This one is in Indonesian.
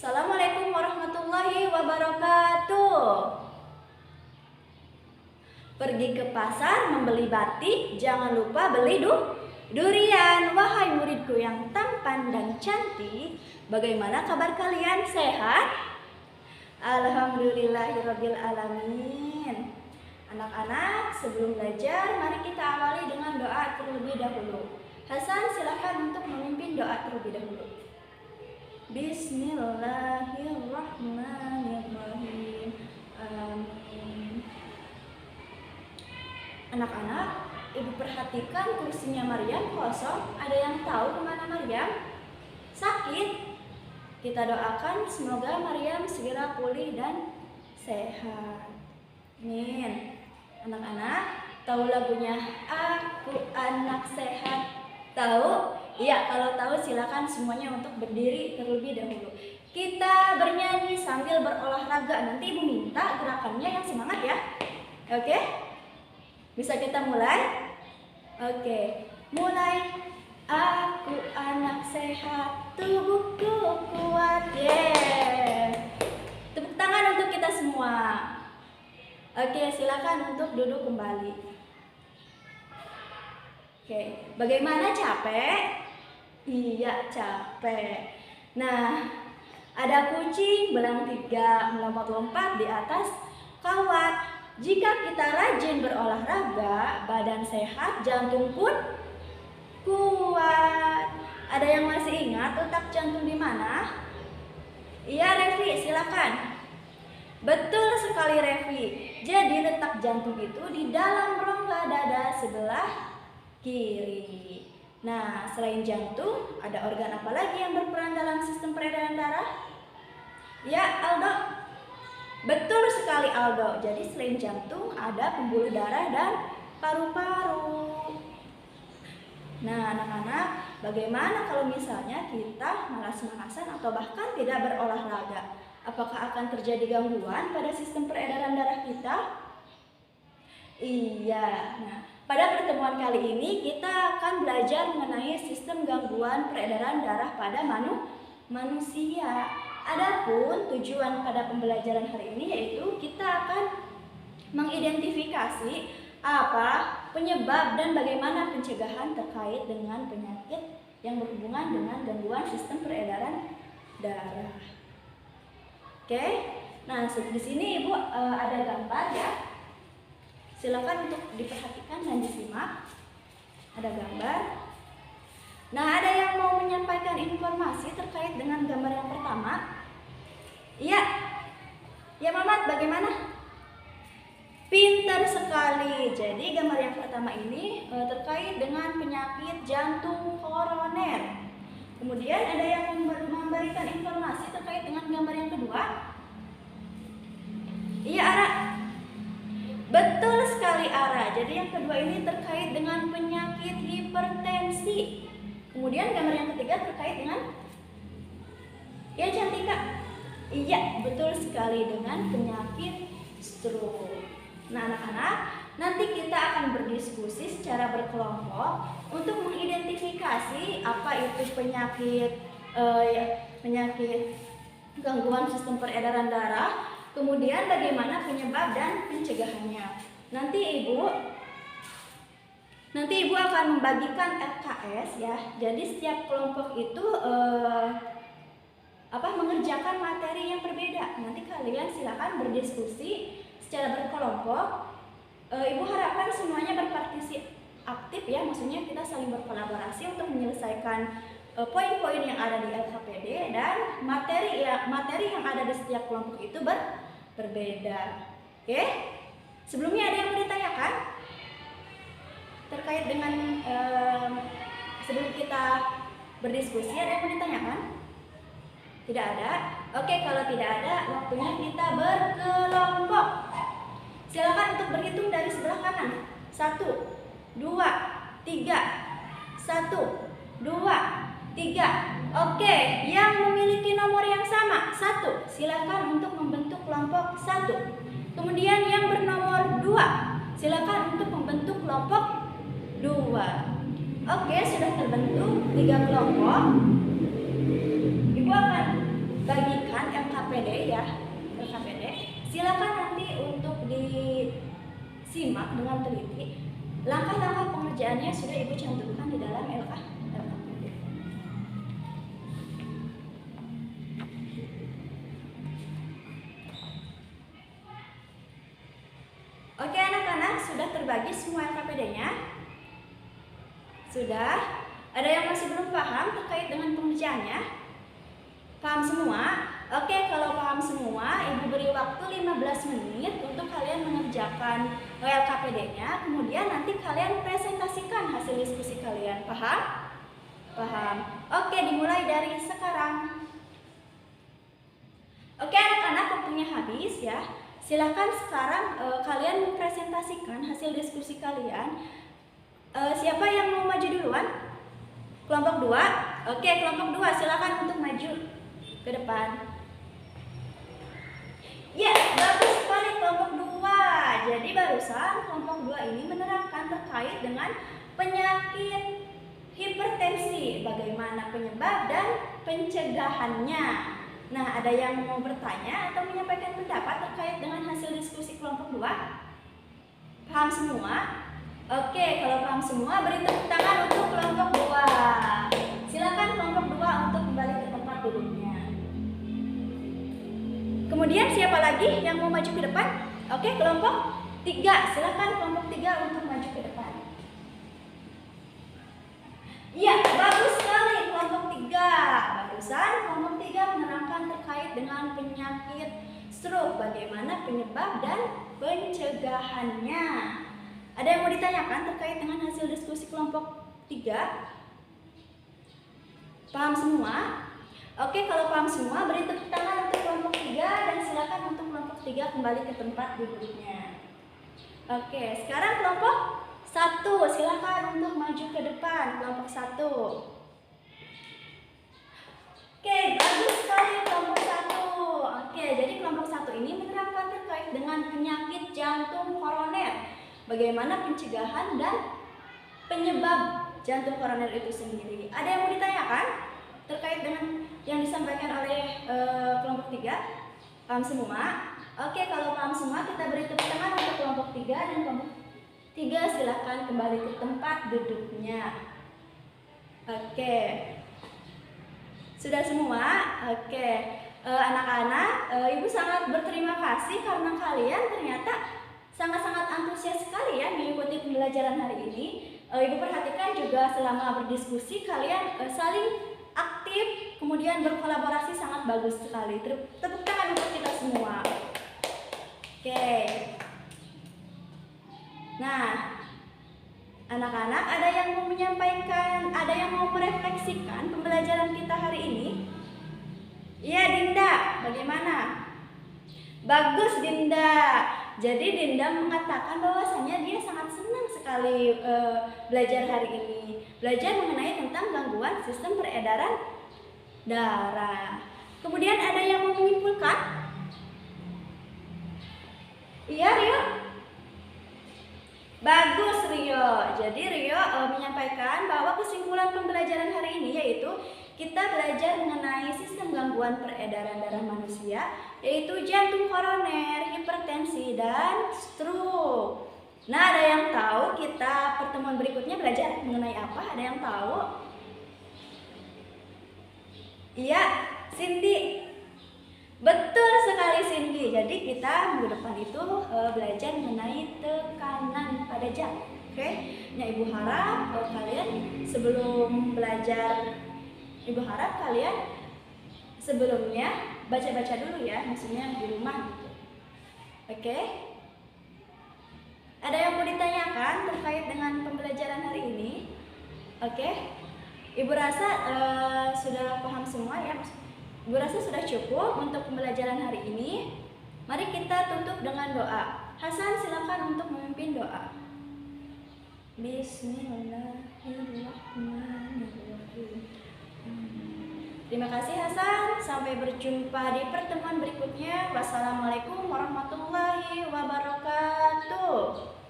Assalamualaikum warahmatullahi wabarakatuh. Pergi ke pasar membeli batik, jangan lupa beli durian. Wahai muridku yang tampan dan cantik, bagaimana kabar kalian? Sehat? Alhamdulillahirabbil alamin. Anak-anak, sebelum belajar, mari kita awali dengan doa terlebih dahulu. Hasan, silakan untuk memimpin doa terlebih dahulu. Bismillahirrahmanirrahim. Amin. Anak-anak, ibu perhatikan kursinya Maryam kosong. Ada yang tahu kemana Maryam? Sakit? Kita doakan semoga Maryam segera pulih dan sehat. Amin. Anak-anak, tahu lagunya Aku Anak Sehat? Tahu? Iya, kalau tahu silakan semuanya untuk berdiri terlebih dahulu. Kita bernyanyi sambil berolahraga. Nanti ibu minta gerakannya yang semangat ya. Oke? Bisa kita mulai? Oke, mulai. Aku anak sehat, tubuhku kuat. Yeah. Tepuk tangan untuk kita semua. Oke, silakan untuk duduk kembali. Oke, bagaimana, capek? Iya, capek. Nah, ada kucing belang 3 melompat-lompat di atas kawat. Jika kita rajin berolahraga, badan sehat, jantung pun kuat. Ada yang masih ingat letak jantung di mana? Iya, Revi, silakan. Betul sekali, Revi. Jadi letak jantung itu di dalam rongga dada sebelah kiri. Nah, selain jantung, ada organ apa lagi yang berperan dalam sistem peredaran darah? Ya, Aldo. Betul sekali, Aldo. Jadi selain jantung, ada pembuluh darah dan paru-paru. Nah, anak-anak, bagaimana kalau misalnya kita malas-malasan atau bahkan tidak berolahraga? Apakah akan terjadi gangguan pada sistem peredaran darah kita? Iya. Nah, pada pertemuan kali ini kita akan belajar mengenai sistem gangguan peredaran darah pada manusia. Adapun tujuan pada pembelajaran hari ini yaitu kita akan mengidentifikasi apa penyebab dan bagaimana pencegahan terkait dengan penyakit yang berhubungan dengan gangguan sistem peredaran darah. Oke. Nah, di sini Ibu ada gambar ya. Silakan untuk diperhatikan dan disimak. Ada gambar. Nah, ada yang mau menyampaikan informasi terkait dengan gambar yang pertama? Iya. Ya, Mamat, bagaimana? Pintar sekali. Jadi, gambar yang pertama ini terkait dengan penyakit jantung koroner. Kemudian ada yang memberikan informasi terkait dengan gambar yang kedua? Iya, Ara. Betul sekali, Ara. Jadi yang kedua ini terkait dengan penyakit hipertensi. Kemudian gambar yang ketiga terkait dengan ya, Cantika. Iya, betul sekali, dengan penyakit stroke. Nah, anak-anak, nanti kita akan berdiskusi secara berkelompok untuk mengidentifikasi apa itu penyakit gangguan sistem peredaran darah. Kemudian bagaimana penyebab dan pencegahannya. Nanti Ibu akan membagikan LKS ya. Jadi setiap kelompok itu mengerjakan materi yang berbeda. Nanti kalian silakan berdiskusi secara berkelompok. Ibu harapkan semuanya berpartisipasi aktif ya. Maksudnya kita saling berkolaborasi untuk menyelesaikan poin-poin yang ada di LKPD dan materi yang ada di setiap kelompok itu berbeda. Oke? Sebelumnya ada yang mau ditanyakan terkait dengan sebelum kita berdiskusi, ada yang mau ditanyakan? Tidak ada? Oke, kalau tidak ada, waktunya kita berkelompok. Silakan untuk berhitung dari sebelah kanan. 1, 2, 3. 1, 2, 3. Oke, yang memiliki nomor yang sama 1, silakan untuk membentuk kelompok 1. Kemudian yang bernomor 2, silakan untuk membentuk kelompok 2. Oke, sudah terbentuk 3 kelompok. Ibu akan bagikan Silakan nanti untuk disimak dengan teliti. Langkah-langkah pengerjaannya sudah Ibu cantumkan di dalam LKPD. Oke anak-anak, sudah terbagi semua LKPD-nya? Sudah? Ada yang masih belum paham terkait dengan pengerjaannya? Paham semua? Oke, kalau paham semua, Ibu beri waktu 15 menit untuk kalian mengerjakan LKPD-nya. Kemudian nanti kalian presentasikan hasil diskusi kalian. Paham? Paham. Oke, dimulai dari sekarang. Oke anak-anak, waktunya habis ya. Silakan sekarang kalian mempresentasikan hasil diskusi kalian. Siapa yang mau maju duluan? Kelompok 2? Oke, kelompok 2 silakan untuk maju ke depan. Ya, bagus sekali kelompok 2. Jadi barusan kelompok 2 ini menerangkan terkait dengan penyakit hipertensi, bagaimana penyebab dan pencegahannya. Nah, ada yang mau bertanya atau menyampaikan pendapat terkait dengan hasil diskusi kelompok 2? Paham semua? Oke, kalau paham semua, beri tepuk tangan untuk kelompok 2. Silakan kelompok 2 untuk kembali ke tempat duduknya. Kemudian siapa lagi yang mau maju ke depan? Oke, kelompok 3. Silakan kelompok 3 untuk maju ke depan. Iya, bagus sekali kelompok 3. Barusan kelompok 3 menerangkan terkait dengan penyakit stroke, bagaimana penyebab dan pencegahannya. Ada yang mau ditanyakan terkait dengan hasil diskusi kelompok 3? Paham semua? Oke, kalau paham semua, beri tepuk tangan untuk kelompok 3 dan silakan untuk kelompok 3 kembali ke tempat duduknya. Oke, sekarang kelompok 1, silakan untuk maju ke depan, kelompok 1. Oke, bagus sekali kelompok 1. Oke, jadi kelompok 1 ini menerangkan terkait dengan penyakit jantung koroner. Bagaimana pencegahan dan penyebab jantung koroner itu sendiri. Ada yang mau ditanyakan terkait dengan yang disampaikan oleh kelompok 3? Paham semua? Oke, kalau paham semua, kita beri tepuk tangan untuk kelompok 3 dan kelompok 3 silakan kembali ke tempat duduknya. Oke. Sudah semua? Oke. Anak-anak, Ibu sangat berterima kasih karena kalian ternyata sangat-sangat antusias sekali ya mengikuti pembelajaran hari ini. Ibu perhatikan juga selama berdiskusi kalian saling aktif, kemudian berkolaborasi sangat bagus sekali. Tepuk tangan untuk kita semua. Oke. Nah, anak-anak ada yang mau menyampaikan, ada yang mau merefleksikan pembelajaran kita hari ini? Iya, Dinda, bagaimana? Bagus, Dinda. Jadi Dinda mengatakan bahwasanya dia sangat senang sekali belajar hari ini. Belajar mengenai tentang gangguan sistem peredaran darah. Kemudian ada yang mau menyimpulkan? Iya, Rio? Bagus, Rio. Jadi Rio menyampaikan bahwa kesimpulan pembelajaran hari ini yaitu kita belajar mengenai sistem gangguan peredaran darah manusia, yaitu jantung koroner, hipertensi, dan stroke. Nah, ada yang tahu kita pertemuan berikutnya belajar mengenai apa? Ada yang tahu? Iya, Cindy. Betul sekali, Cindy. Jadi kita minggu depan itu belajar mengenai tekanan pada jantung. Oke? Nah, Ibu harap kalian sebelum belajar, Ibu harap kalian sebelumnya baca-baca dulu ya, maksudnya di rumah gitu. Oke? Ada yang mau ditanyakan terkait dengan pembelajaran hari ini? Oke? Ibu rasa sudah paham semua ya. Ibu rasa sudah cukup untuk pembelajaran hari ini. Mari kita tutup dengan doa. Hasan, silakan untuk memimpin doa. Bismillahirrahmanirrahim. Terima kasih Hasan. Sampai berjumpa di pertemuan berikutnya. Wassalamualaikum warahmatullahi wabarakatuh.